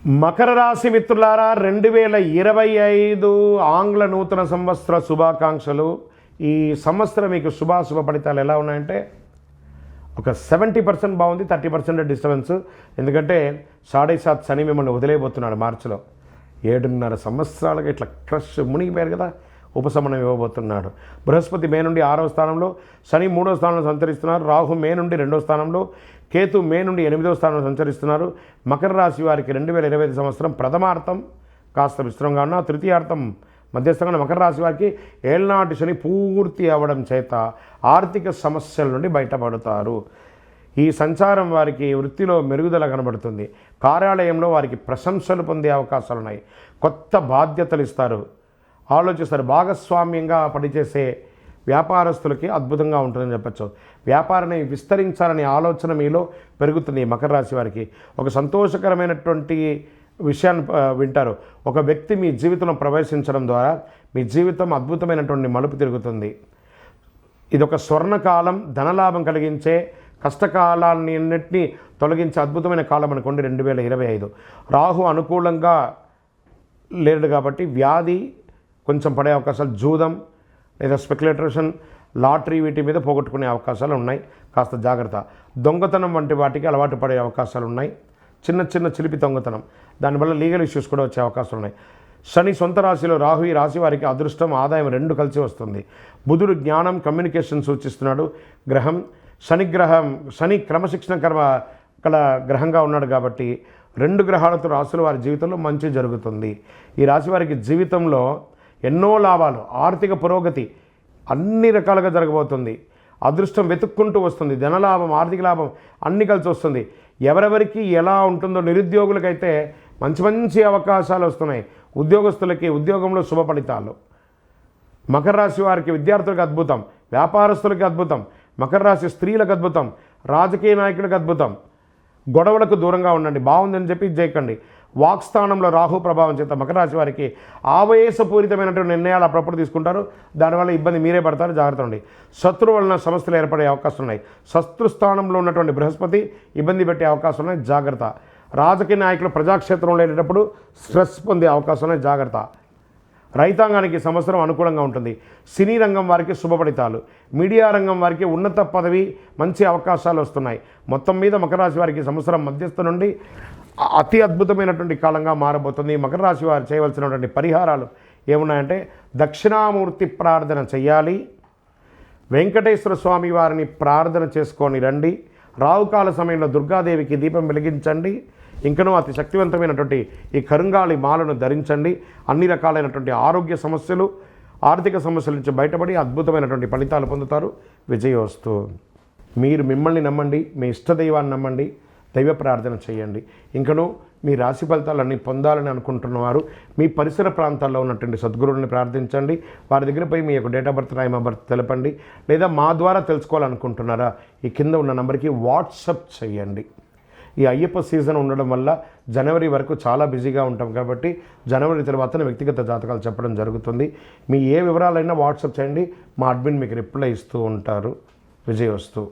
మకర రాశి మిత్రులారా 2025 ఆంగ్ల నూతన సంవత్సర శుభాకాంక్షలు. ఈ సంవత్సరం మీకు శుభాశుభ ఫలితాలు ఎలా ఉన్నాయంటే ఒక 70% బాగుంది, 30% డిస్టర్బెన్స్. ఎందుకంటే 7.5 శని మిమ్మల్ని వదిలేయబోతున్నాడు మార్చిలో. 7.5 సంవత్సరాలుగా ఇట్లా క్రష్ మునిగిపోయారు కదా, ఉపశమనం ఇవ్వబోతున్నాడు. బృహస్పతి మే నుండి 6వ స్థానంలో, శని 3వ స్థానంలో సంచరిస్తున్నారు. రాహు మే నుండి 2వ స్థానంలో, కేతు మే నుండి 8వ స్థానంలో సంచరిస్తున్నారు. మకర రాశి వారికి 2025 సంవత్సరం ప్రథమార్థం కాస్త విస్తృతంగా ఉన్న, తృతీయార్థం మధ్యస్థంగా మకర రాశి వారికి ఏళ్నాటి శని పూర్తి అవ్వడం చేత ఆర్థిక సమస్యల నుండి బయటపడతారు. ఈ సంచారం వారికి వృత్తిలో మెరుగుదల కనబడుతుంది. కార్యాలయంలో వారికి ప్రశంసలు పొందే అవకాశాలు ఉన్నాయి. కొత్త బాధ్యతలు ఇస్తారు, ఆలోచిస్తారు. భాగస్వామ్యంగా పనిచేసే వ్యాపారస్తులకి అద్భుతంగా ఉంటుందని చెప్పచ్చు. వ్యాపారాన్ని విస్తరించాలనే ఆలోచన మీలో పెరుగుతుంది. మకర రాశి వారికి ఒక సంతోషకరమైనటువంటి విషయాన్ని వింటారు. ఒక వ్యక్తి మీ జీవితంలో ప్రవేశించడం ద్వారా మీ జీవితం అద్భుతమైనటువంటి మలుపు తిరుగుతుంది. ఇది ఒక స్వర్ణకాలం, ధనలాభం కలిగించే, కష్టకాలాన్నిన్నింటినీ తొలగించే అద్భుతమైన కాలం అనుకోండి 2025. రాహు అనుకూలంగా లేడు కాబట్టి వ్యాధి కొంచెం పడే అవకాశాలు, జూదం లేదా స్పెక్యులేటేషన్, లాటరీ వీటి మీద పోగొట్టుకునే అవకాశాలు ఉన్నాయి. కాస్త జాగ్రత్త. దొంగతనం వంటి వాటికి అలవాటు పడే అవకాశాలు ఉన్నాయి. చిన్న చిన్న చిలిపి దొంగతనం, దానివల్ల లీగల్ ఇష్యూస్ కూడా వచ్చే అవకాశాలు ఉన్నాయి. శని సొంత రాశిలో రాహు, ఈ రాశి వారికి అదృష్టం, ఆదాయం రెండు కలిసి వస్తుంది. బుధుడు జ్ఞానం, కమ్యూనికేషన్ సూచిస్తున్నాడు గ్రహం. శని క్రమశిక్షణ కల గ్రహంగా ఉన్నాడు కాబట్టి 2 గ్రహాలతో రాశుల వారి జీవితంలో మంచి జరుగుతుంది. ఈ రాశి వారికి జీవితంలో ఎన్నో లాభాలు, ఆర్థిక పురోగతి అన్ని రకాలుగా జరగబోతుంది. అదృష్టం వెతుక్కుంటూ వస్తుంది. ధనలాభం, ఆర్థిక లాభం అన్ని కలిసి వస్తుంది. ఎవరెవరికి ఎలా ఉంటుందో, నిరుద్యోగులకైతే మంచి మంచి అవకాశాలు వస్తున్నాయి. ఉద్యోగస్తులకి ఉద్యోగంలో శుభ ఫలితాలు. మకర రాశి వారికి విద్యార్థులకు అద్భుతం, వ్యాపారస్తులకి అద్భుతం, మకర రాశి స్త్రీలకు అద్భుతం, రాజకీయ నాయకులకు అద్భుతం. గొడవలకు దూరంగా ఉండండి, బాగుందని చెప్పి చేయకండి. వాక్స్థానంలో రాహు ప్రభావం చేత మకర రాశి వారికి ఆవేశపూరితమైనటువంటి నిర్ణయాలు అప్పుడప్పుడు తీసుకుంటారు. దానివల్ల ఇబ్బంది మీరే పడతారు, జాగ్రత్త ఉండి. శత్రువు వలన సమస్యలు ఏర్పడే అవకాశం ఉన్నాయి. శత్రుస్థానంలో ఉన్నటువంటి బృహస్పతి ఇబ్బంది పెట్టే అవకాశం ఉన్నాయి, జాగ్రత్త. రాజకీయ నాయకులు ప్రజాక్షేత్రంలో వెళ్ళేటప్పుడు స్ట్రెస్ పొందే అవకాశం ఉన్నాయి, జాగ్రత్త. రైతాంగానికి సంవత్సరం అనుకూలంగా ఉంటుంది. సినీ రంగం వారికి శుభ ఫలితాలు, మీడియా రంగం వారికి ఉన్నత పదవి, మంచి అవకాశాలు వస్తున్నాయి. మొత్తం మీద మకర రాశి వారికి సంవత్సరం మధ్యస్థ నుండి అతి అద్భుతమైనటువంటి కాలంగా మారబోతుంది. మకర రాశి వారు చేయవలసినటువంటి పరిహారాలు ఏమున్నాయంటే, దక్షిణామూర్తి ప్రార్థన చేయాలి, వెంకటేశ్వర స్వామి వారిని ప్రార్థన చేసుకొని రండి, రావుకాల సమయంలో దుర్గాదేవికి దీపం వెలిగించండి, ఇంకనూ అతి శక్తివంతమైనటువంటి ఈ కరుంగాళి మాలను ధరించండి. అన్ని రకాలైనటువంటి ఆరోగ్య సమస్యలు, ఆర్థిక సమస్యల నుంచి బయటపడి అద్భుతమైనటువంటి ఫలితాలు పొందుతారు. విజయోస్తు. మీరు మిమ్మల్ని నమ్మండి, మీ ఇష్టదైవాన్ని నమ్మండి, దైవ ప్రార్థన చేయండి. ఇంకనూ మీ రాశి ఫలితాలన్నీ పొందాలని అనుకుంటున్నవారు మీ పరిసర ప్రాంతాల్లో ఉన్నటువంటి సద్గురువుని ప్రార్థించండి. వారి దగ్గర పోయి మీ యొక్క date of birth, time of birth తెలపండి. లేదా మా ద్వారా తెలుసుకోవాలనుకుంటున్నారా, ఈ కింద ఉన్న నెంబర్కి వాట్సప్ చేయండి. ఈ అయ్యప్ప సీజన్ ఉండడం వల్ల జనవరి వరకు చాలా బిజీగా ఉంటాం కాబట్టి జనవరి తర్వాత వ్యక్తిగత జాతకాలు చెప్పడం జరుగుతుంది. మీ ఏ వివరాలైనా వాట్సాప్ చేయండి, మా అడ్మిన్ మీకు రిప్లై ఇస్తూ ఉంటారు. విజయోస్తు.